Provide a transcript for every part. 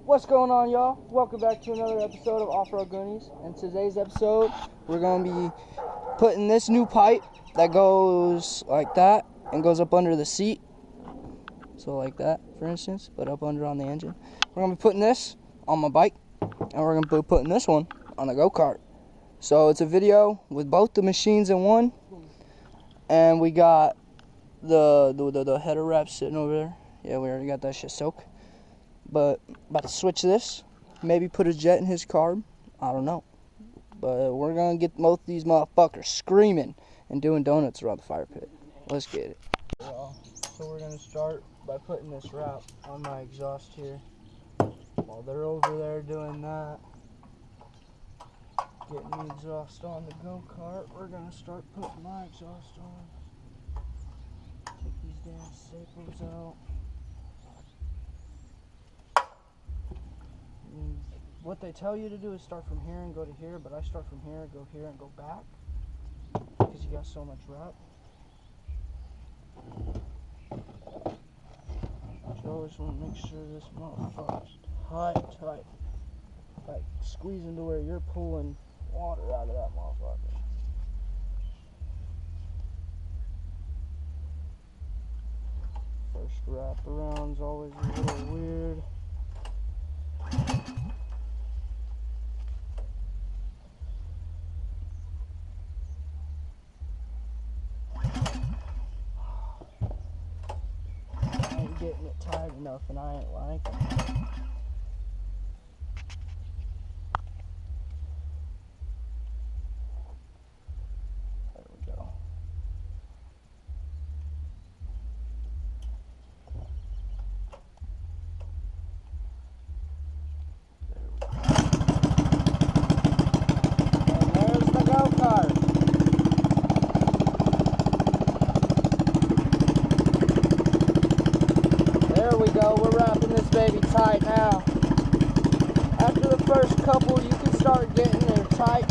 What's going on, y'all? Welcome back to another episode of Off-Road Goonies. In today's episode, we're going to be putting this new pipe that goes like that and goes up under the seat. So like that, for instance, but up under on the engine. We're going to be putting this on my bike, and we're going to be putting this one on a go-kart. So it's a video with both the machines in one, and we got the header wrap sitting over there. Yeah, we already got that shit soaked. But about to switch this, maybe put a jet in his carb, I don't know. But we're gonna get both these motherfuckers screaming and doing donuts around the fire pit. Let's get it. So we're gonna start by putting this wrap on my exhaust here. While they're over there doing that, getting the exhaust on the go-kart, we're gonna start putting my exhaust on. Take these damn staples out. What they tell you to do is start from here and go to here, but I start from here, go here, and go back because you got so much wrap. You always want to make sure this motherfucker's tight. Like squeezing to where you're pulling water out of that motherfucker. First wrap around's always a little weird. Getting it tight enough and I ain't liking it. There we go. And there's the go-kart. There we go, we're wrapping this baby tight now. After the first couple, you can start getting there tight.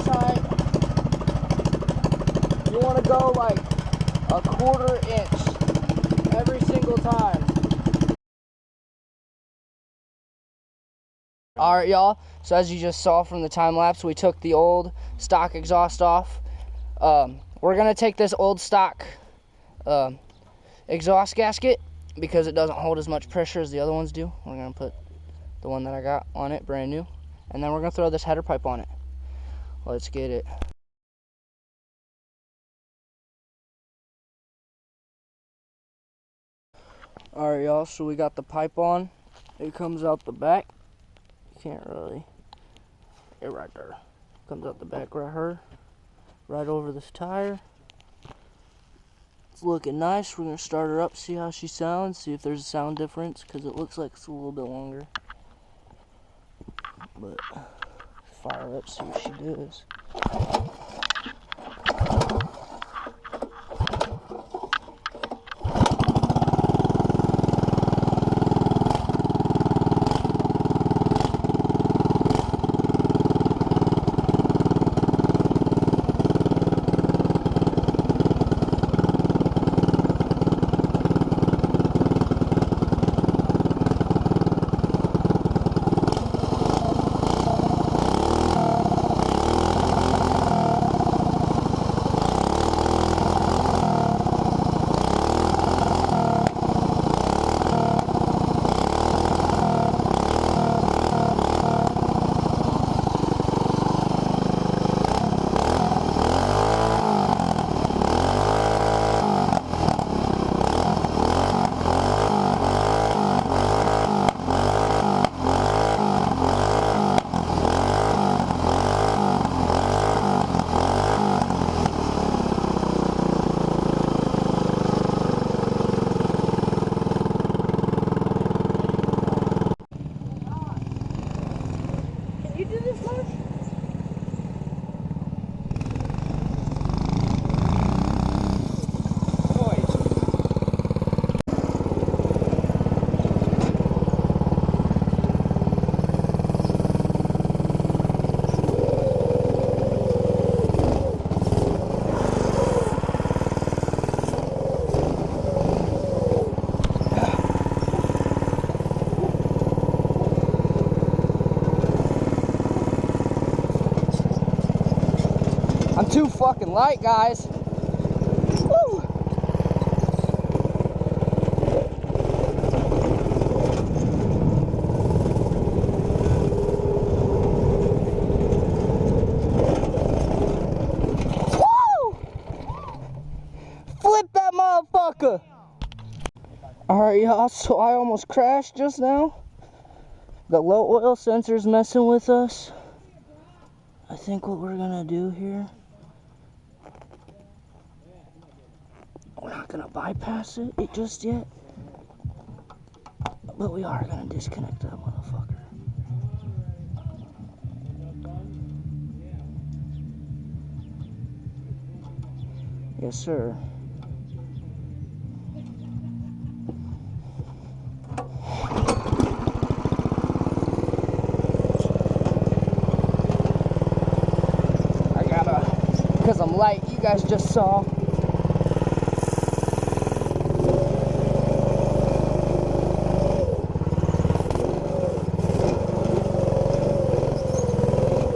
You want to go like a 1/4 inch every single time. Alright, y'all, so as you just saw from the time lapse, we took the old stock exhaust off. We're going to take this old stock exhaust gasket, because it doesn't hold as much pressure as the other ones do. We're going to put the one that I got on it, brand new. And then we're going to throw this header pipe on it. Let's get it. Alright, y'all, so we got the pipe on. It comes out the back. You can't really. It right there. Comes out the back right here. Right over this tire. It's looking nice. We're going to start her up, see how she sounds, see if there's a sound difference, because it looks like it's a little bit longer. But fire her up, see what she does. I'm too fucking light, guys. Woo! Woo! Flip that motherfucker! Alright, y'all, so I almost crashed just now. The low oil sensor's messing with us. I think what we're gonna do here, we're not gonna bypass it just yet, but we are gonna disconnect that motherfucker. Yes, sir. Because I'm light, you guys just saw.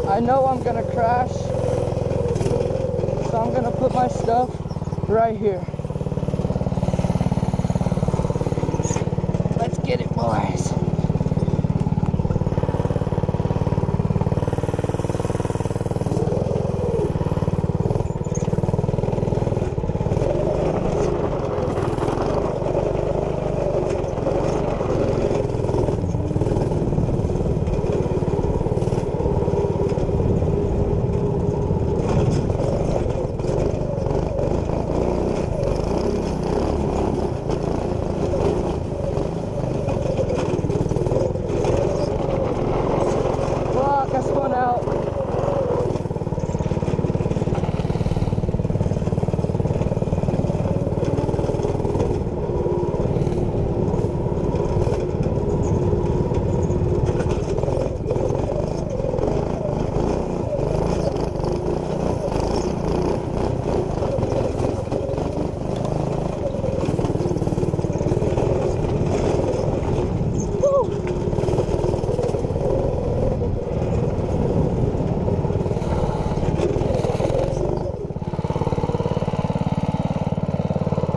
I know I'm gonna crash, so I'm gonna put my stuff right here. Let's get it, boys.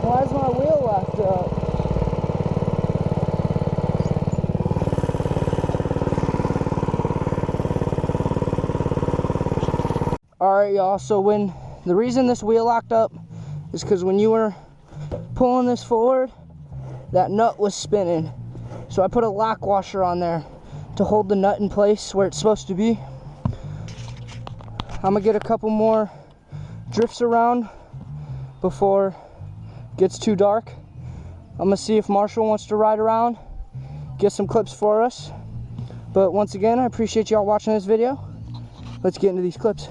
Why is my wheel locked up? Alright, y'all, so the reason this wheel locked up is because when you were pulling this forward, that nut was spinning. So I put a lock washer on there to hold the nut in place where it's supposed to be. I'm gonna get a couple more drifts around before it gets too dark. I'm gonna see if Marshall wants to ride around, get some clips for us. But once again, I appreciate y'all watching this video. Let's get into these clips.